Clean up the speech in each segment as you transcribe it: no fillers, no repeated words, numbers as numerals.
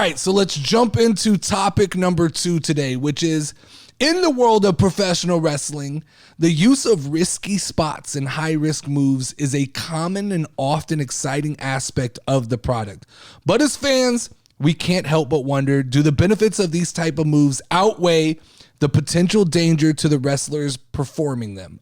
right, so let's jump into topic number 2 today, which is in the world of professional wrestling, the use of risky spots and high-risk moves is a common and often exciting aspect of the product. But as fans, we can't help but wonder, do the benefits of these type of moves outweigh the potential danger to the wrestlers performing them?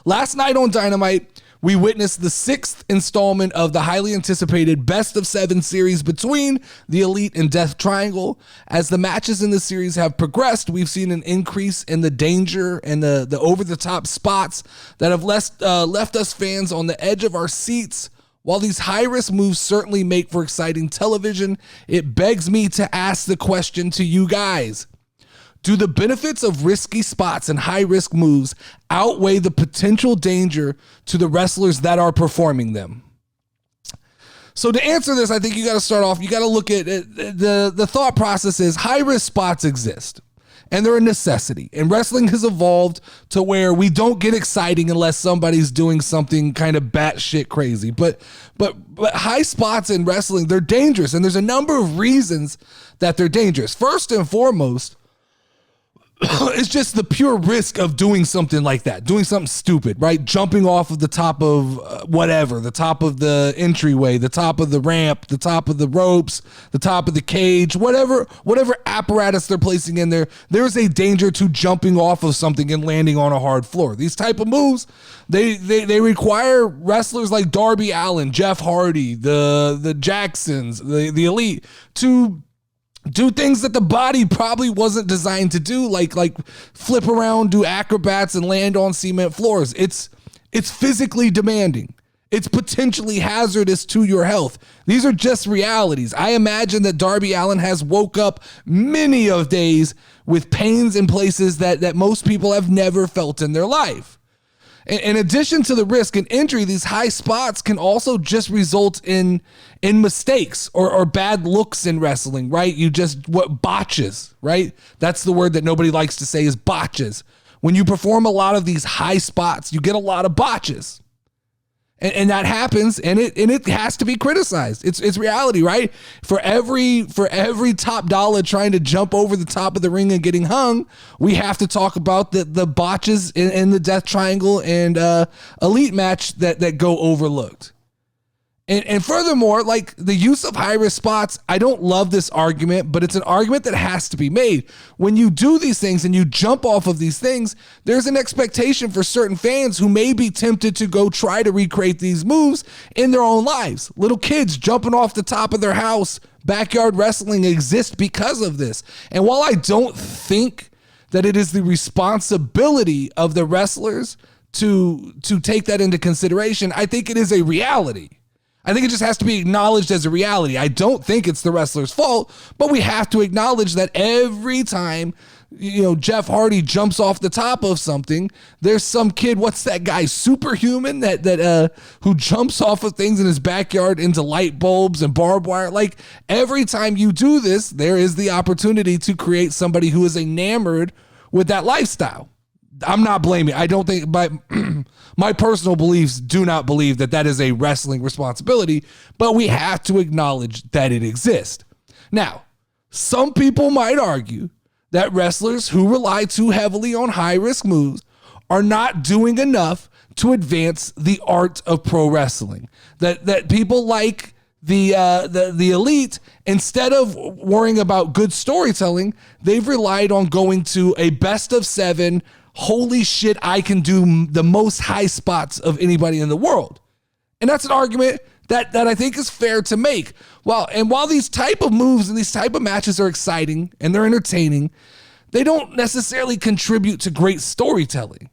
Last night on Dynamite, we witnessed the 6th installment of the highly anticipated Best of 7 series between the Elite and Death Triangle. As the matches in the series have progressed, we've seen an increase in the danger and the over-the-top spots that have left us fans on the edge of our seats. While these high-risk moves certainly make for exciting television, it begs me to ask the question to you guys. Do the benefits of risky spots and high-risk moves outweigh the potential danger to the wrestlers that are performing them? So to answer this, I think you got to start off, you got to look at the thought process is high-risk spots exist, and they're a necessity. And wrestling has evolved to where we don't get exciting unless somebody's doing something kind of batshit crazy. But high spots in wrestling, they're dangerous, and there's a number of reasons that they're dangerous. First and foremost, it's just the pure risk of doing something like that, doing something stupid, right? Jumping off of the top of whatever, the top of the entryway, the top of the ramp, the top of the ropes, the top of the cage, whatever apparatus they're placing in there. There's a danger to jumping off of something and landing on a hard floor. These type of moves, they require wrestlers like Darby Allin, Jeff Hardy, the Jacksons, the Elite to do things that the body probably wasn't designed to do, like flip around, do acrobats, and land on cement floors. It's physically demanding. It's potentially hazardous to your health. These are just realities. I imagine that Darby Allin has woke up many of days with pains in places that most people have never felt in their life. In addition to the risk and injury, these high spots can also just result in mistakes or bad looks in wrestling, right? Botches, right? That's the word that nobody likes to say is botches. When you perform a lot of these high spots, you get a lot of botches. And that happens, and it has to be criticized. It's reality, right? For every top dollar trying to jump over the top of the ring and getting hung, we have to talk about the botches in the Death Triangle and Elite match that go overlooked. And furthermore, like the use of high-risk spots, I don't love this argument, but it's an argument that has to be made. When you do these things and you jump off of these things, there's an expectation for certain fans who may be tempted to go try to recreate these moves in their own lives. Little kids jumping off the top of their house, backyard wrestling exists because of this. And while I don't think that it is the responsibility of the wrestlers to take that into consideration, I think it is a reality. I think it just has to be acknowledged as a reality. I don't think it's the wrestler's fault, but we have to acknowledge that every time, Jeff Hardy jumps off the top of something, there's some kid, what's that guy, Superhuman, that who jumps off of things in his backyard into light bulbs and barbed wire. Like every time you do this, there is the opportunity to create somebody who is enamored with that lifestyle. I'm not blaming. I don't think, but my personal beliefs do not believe that is a wrestling responsibility, but we have to acknowledge that it exists. Now, some people might argue that wrestlers who rely too heavily on high-risk moves are not doing enough to advance the art of pro wrestling. That people like the Elite, instead of worrying about good storytelling, they've relied on going to a best of 7. Holy shit, I can do the most high spots of anybody in the world. And that's an argument that I think is fair to make. While these type of moves and these type of matches are exciting and they're entertaining, they don't necessarily contribute to great storytelling.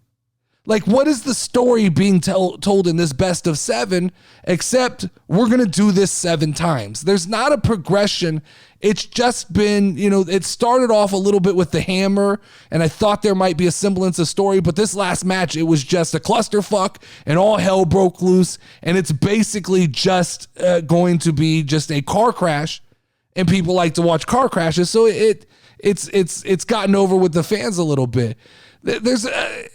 Like, what is the story being told in this best of 7, except we're going to do this 7 times? There's not a progression. It's just been, it started off a little bit with the hammer, and I thought there might be a semblance of story, but this last match, it was just a clusterfuck, and all hell broke loose, and it's basically just going to be just a car crash, and people like to watch car crashes, so it's gotten over with the fans a little bit. There's, I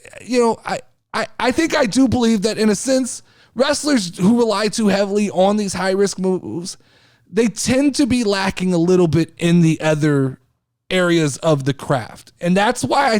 think I do believe that in a sense, wrestlers who rely too heavily on these high risk moves, they tend to be lacking a little bit in the other areas of the craft. And that's why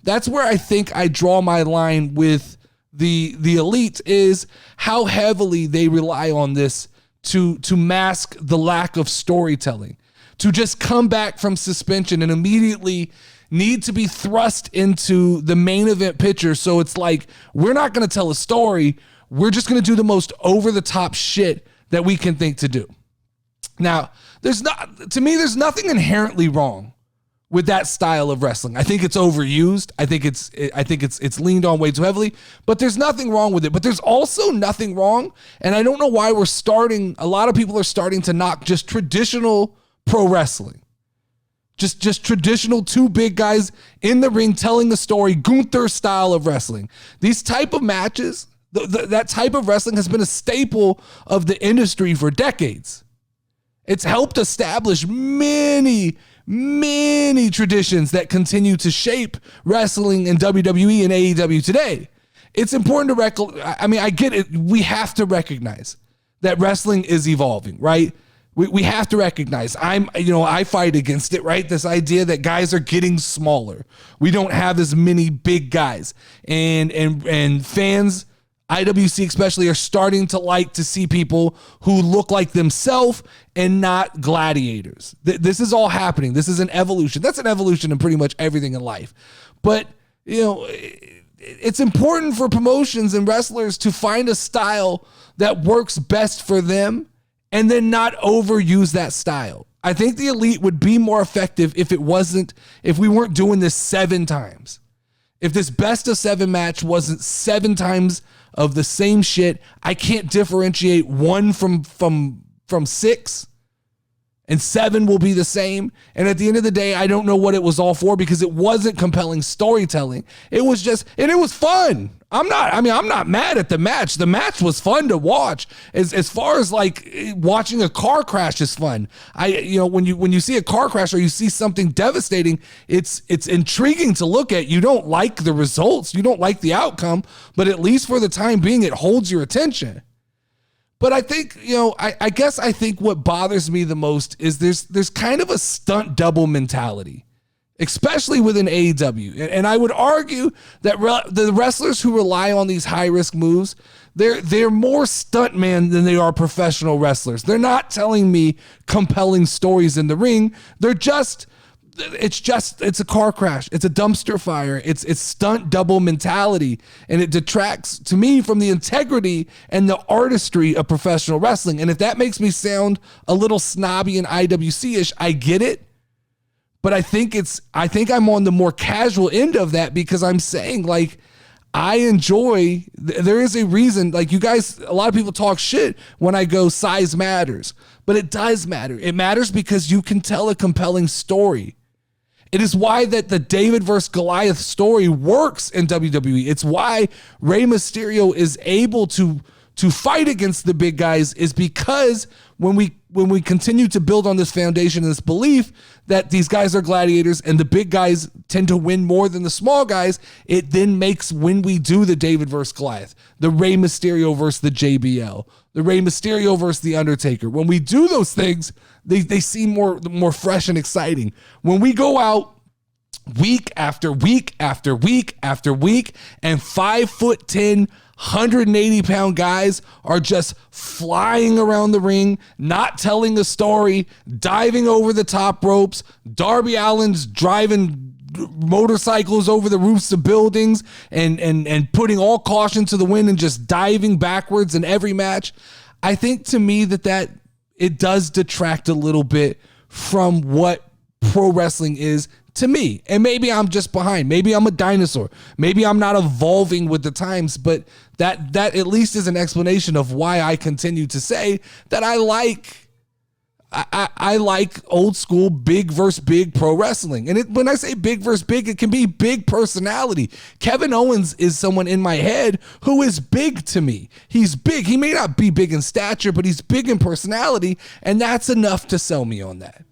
that's where I think I draw my line with the elite, is how heavily they rely on this to mask the lack of storytelling, to just come back from suspension and immediately need to be thrust into the main event picture. So it's like, we're not going to tell a story. We're just going to do the most over the top shit that we can think to do. Now, there's nothing inherently wrong with that style of wrestling. I think it's overused. I think it's leaned on way too heavily, but there's nothing wrong with it. But there's also nothing wrong, and I don't know why a lot of people are starting to knock just traditional pro wrestling. Just traditional two big guys in the ring telling the story, Gunther style of wrestling. These type of matches, that type of wrestling has been a staple of the industry for decades. It's helped establish many traditions that continue to shape wrestling in WWE and AEW today. It's important to I get it. We have to recognize that wrestling is evolving, right? We have to recognize I fight against it, right? This idea that guys are getting smaller. We don't have as many big guys, and fans, IWC especially, are starting to like to see people who look like themselves and not gladiators. This is all happening. This is an evolution. That's an evolution in pretty much everything in life. But, it's important for promotions and wrestlers to find a style that works best for them and then not overuse that style. I think the elite would be more effective if we weren't doing this 7 times. If this best of 7 match wasn't 7 times of the same shit. I can't differentiate 1 from 6, and 7 will be the same. And at the end of the day, I don't know what it was all for, because it wasn't compelling storytelling. It was just, and it was fun. I'm not mad at the match. The match was fun to watch. As far as like watching a car crash is fun. When you see a car crash or you see something devastating, it's intriguing to look at. You don't like the results, you don't like the outcome, but at least for the time being, it holds your attention. But I think, I guess I think what bothers me the most is there's kind of a stunt double mentality, especially within AEW. And I would argue that the wrestlers who rely on these high-risk moves, they're more stuntman than they are professional wrestlers. They're not telling me compelling stories in the ring. It's a car crash. It's a dumpster fire. It's stunt double mentality. And it detracts, to me, from the integrity and the artistry of professional wrestling. And if that makes me sound a little snobby and IWC-ish, I get it. But I think I'm on the more casual end of that, because I'm saying, like, I enjoy, there is a reason, like, you guys, a lot of people talk shit when I go size matters, but it does matter. It matters because you can tell a compelling story. It is why that the David versus Goliath story works in WWE. It's why Rey Mysterio is able to fight against the big guys, is because when we continue to build on this foundation and this belief that these guys are gladiators and the big guys tend to win more than the small guys, it then makes, when we do the David versus Goliath, the Rey Mysterio versus the JBL, the Rey Mysterio versus the Undertaker, when we do those things, they seem more fresh and exciting. When we go out week after week after week after week, and 5'10", 180-pound guys are just flying around the ring, not telling a story, diving over the top ropes, Darby Allin's driving motorcycles over the roofs of buildings and putting all caution to the wind and just diving backwards in every match. I think, to me, that it does detract a little bit from what pro wrestling is to me. And maybe I'm just behind. Maybe I'm a dinosaur. Maybe I'm not evolving with the times, but that at least is an explanation of why I continue to say that I like old school big versus big pro wrestling. And when I say big versus big, it can be big personality. Kevin Owens is someone in my head who is big to me. He's big. He may not be big in stature, but he's big in personality, and that's enough to sell me on that.